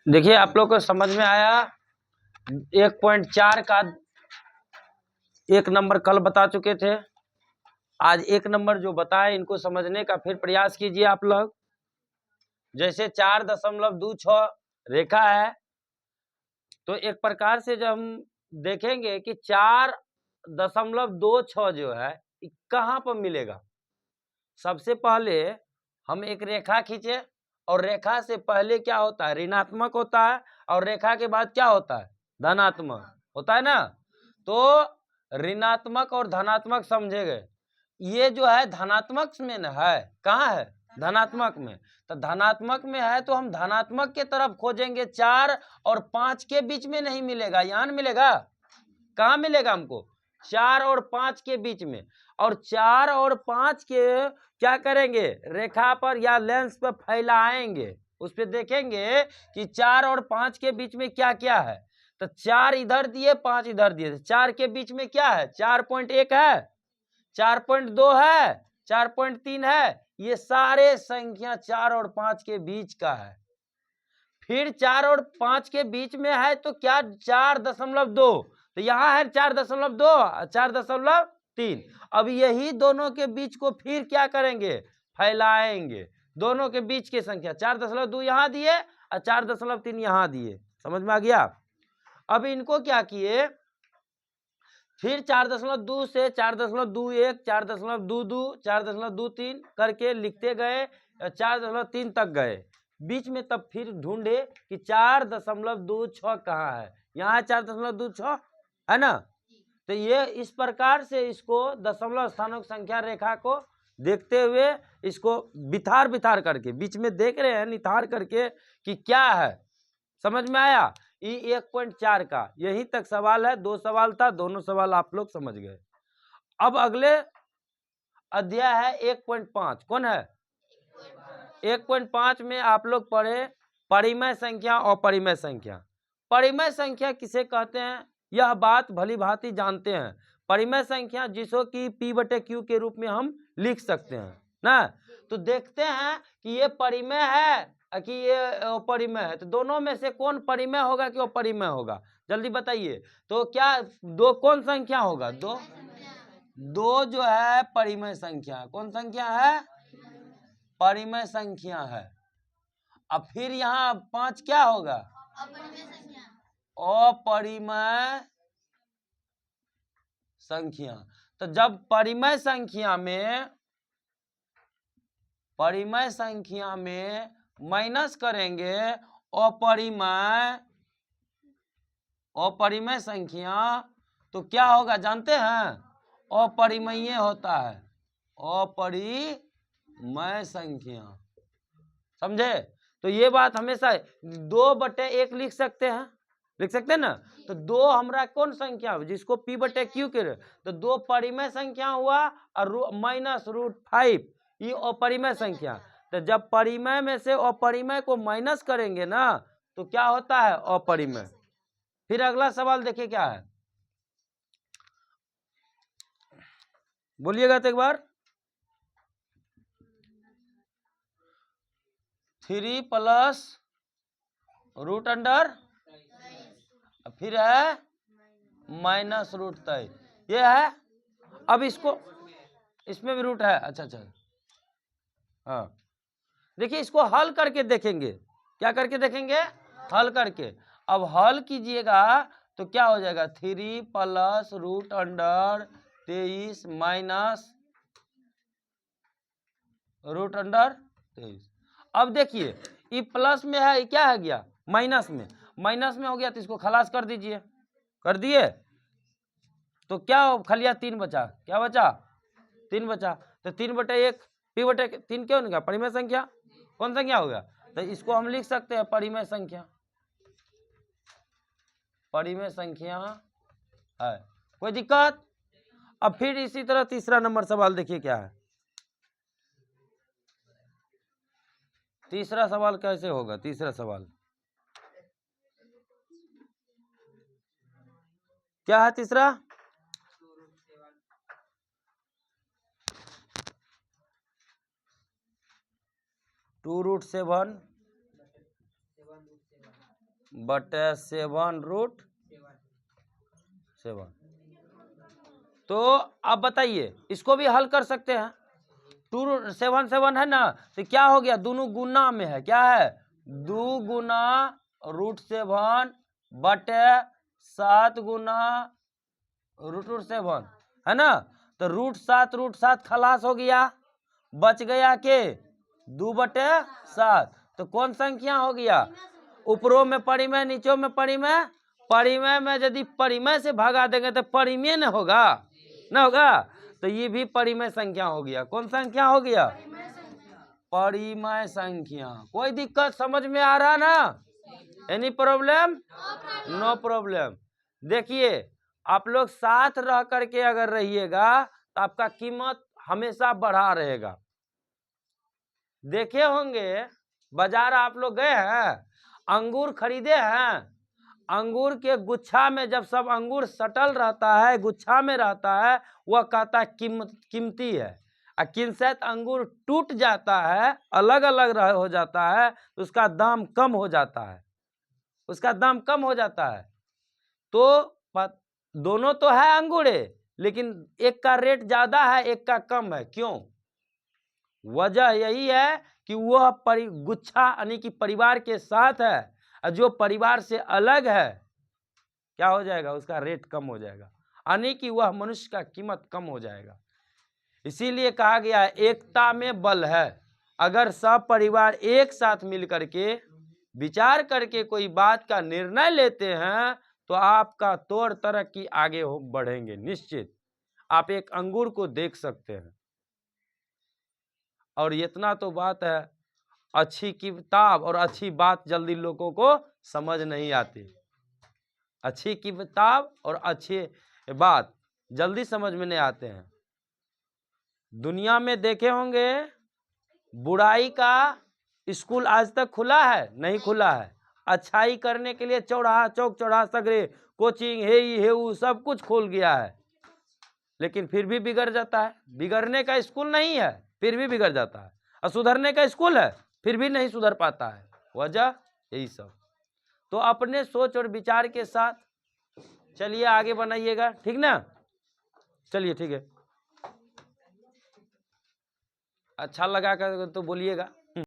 देखिए आप लोग को समझ में आया। 1.4 का 1 नंबर कल बता चुके थे, आज 1 नंबर जो बताए इनको समझने का फिर प्रयास कीजिए आप लोग। जैसे 4.26 रेखा है, तो एक प्रकार से जब हम देखेंगे कि 4.26 जो है कहाँ पर मिलेगा। सबसे पहले हम एक रेखा खींचे और रेखा से पहले क्या होता है, ऋणात्मक होता है, और रेखा के बाद क्या होता है, धनात्मक होता है ना। तो ऋणात्मक और धनात्मक समझे गए। ये जो है धनात्मक में न है, कहाँ है, धनात्मक में। तो धनात्मक में है तो हम धनात्मक के तरफ खोजेंगे। 4 और 5 के बीच में नहीं मिलेगा, यहाँ मिलेगा, कहाँ मिलेगा हमको, 4 और 5 के बीच में। और 4 और 5 के क्या करेंगे, रेखा पर या लेंस पर फैलाएंगे, उस पर देखेंगे कि 4 और 5 के बीच में क्या क्या है। तो 4 इधर दिए, 5 इधर दिए, 4 के बीच में क्या है, 4.1 है, 4.2 है, 4.3 है। ये सारे संख्या 4 और 5 के बीच का है। फिर 4 और 5 के बीच में है तो क्या, 4.2, तो यहाँ है 4.2, 4.3। अब यही दोनों के बीच को फिर क्या करेंगे, फैलाएंगे। दोनों के बीच की संख्या 4.2 यहाँ दिए और 4.3 यहाँ दिए। समझ में आ गया। अब इनको क्या किए, फिर 4.2 से 4.21, 4.22, 4.23 करके लिखते गए, 4.3 तक गए। बीच में तब फिर ढूंढे कि 4.26 कहाँ है, यहाँ 4.26 है ना। तो ये इस प्रकार से इसको दशमलव स्थानों की संख्या रेखा को देखते हुए इसको बिथार बिथार करके बीच में देख रहे हैं, निथार करके कि क्या है। समझ में आया। ये 1.4 का यही तक सवाल है, 2 सवाल था, दोनों सवाल आप लोग समझ गए। अब अगले अध्याय है 1.5। कौन है, 1.5 में आप लोग पढ़े परिमेय संख्या और अपरिमेय संख्या। परिमेय संख्या किसे कहते हैं यह बात भली भांति जानते हैं। परिमेय संख्या जिसको कि P/Q के रूप में हम लिख सकते हैं ना। तो देखते हैं कि ये परिमेय है कि ये अपरिमेय है। तो दोनों में से कौन परिमेय होगा कि अपरिमेय होगा, जल्दी बताइए। तो क्या दो कौन संख्या होगा, दो जो है परिमेय संख्या। कौन संख्या है, परिमेय संख्या है। अब फिर यहाँ 5 क्या होगा, अपरिमेय संख्या। तो जब परिमेय संख्या में माइनस करेंगे अपरिमेय संख्या, तो क्या होगा जानते हैं, अपरिमेय होता है, अपरिमेय संख्या। समझे। तो ये बात हमेशा 2/1 लिख सकते हैं ना। तो 2 हमरा कौन संख्या जिसको P/Q के, तो 2 परिमेय संख्या हुआ और -√5 ये अपरिमेय संख्या। तो जब परिमेय में से अपरिमेय को माइनस करेंगे ना तो क्या होता है, अपरिमेय। फिर अगला सवाल देखिए क्या है, बोलिएगा तो एक बार। 3 + √, फिर है -√23, ये है। अब इसको, इसमें भी रूट है, अच्छा। हाँ देखिए इसको हल करके देखेंगे, क्या करके देखेंगे, हल करके। अब हल कीजिएगा तो क्या हो जाएगा, 3 + √23 -√23। अब देखिए ये प्लस में है, क्या है गया माइनस में हो गया, तो इसको खलास कर दीजिए, कर दिए। तो क्या खलिया 3 बचा, क्या बचा, 3 बचा। तो 3/1 P/3 क्यों नहीं, परिमेय संख्या। कौन संख्या होगा, तो इसको हम लिख सकते हैं परिमेय संख्या, परिमेय संख्या है। कोई दिक्कत। अब फिर इसी तरह तीसरा नंबर सवाल देखिए क्या है। तीसरा सवाल कैसे होगा, तीसरा सवाल क्या है, तीसरा 2√7 बटे 7√7। तो अब बताइए, इसको भी हल कर सकते हैं। 2 7 है ना, तो क्या हो गया, दोनों गुना में है, क्या है, 2 गुना √7 बटे 7 गुना √7 है ना। तो √7 खलास हो गया, बच गया के 2/7। तो कौन संख्या हो गया, ऊपरों में परिमेय नीचों में परिमेय। परिमेय में यदि परिमेय से भागा देंगे तो परिमेय न होगा, न होगा, तो ये भी परिमेय संख्या हो गया। कौन संख्या हो गया, परिमेय संख्या। कोई दिक्कत समझ में आ रहा ना, एनी प्रॉब्लम, नो प्रॉब्लम। देखिए आप लोग साथ रह करके अगर रहिएगा तो आपका कीमत हमेशा बढ़ा रहेगा। देखे होंगे बाजार आप लोग गए हैं, अंगूर खरीदे हैं, अंगूर के गुच्छा में जब सब अंगूर सटल रहता है, गुच्छा में रहता है, वह कहता है कीमती है। किंचित अंगूर टूट जाता है, अलग अलग हो जाता है, तो उसका दाम कम हो जाता है, उसका दाम कम हो जाता है। तो दोनों तो है अंगूरे, लेकिन एक का रेट ज्यादा है, एक का कम है। क्यों, वजह यही है कि वह गुच्छा यानी कि परिवार के साथ है, और जो परिवार से अलग है क्या हो जाएगा, उसका रेट कम हो जाएगा, यानी कि वह मनुष्य का कीमत कम हो जाएगा। इसीलिए कहा गया है एकता में बल है। अगर सब परिवार एक साथ मिल करके विचार करके कोई बात का निर्णय लेते हैं तो आपका तौर तरक्की आगे बढ़ेंगे निश्चित। आप एक अंगूर को देख सकते हैं। और इतना तो बात है, अच्छी किताब और अच्छी बात जल्दी लोगों को समझ नहीं आती। अच्छी किताब और अच्छी बात जल्दी समझ में नहीं आते हैं। दुनिया में देखे होंगे बुराई का स्कूल आज तक खुला है, नहीं खुला है। अच्छाई करने के लिए चौराहा चौक चौराहा सगरे कोचिंग हे वो सब कुछ खोल गया है, लेकिन फिर भी बिगड़ जाता है। बिगड़ने का स्कूल नहीं है, फिर भी बिगड़ जाता है। और सुधरने का स्कूल है, फिर भी नहीं सुधर पाता है। वजह यही सब। तो अपने सोच और विचार के साथ चलिए आगे बनाइएगा, ठीक ना। चलिए ठीक है, अच्छा लगा कर तो बोलिएगा।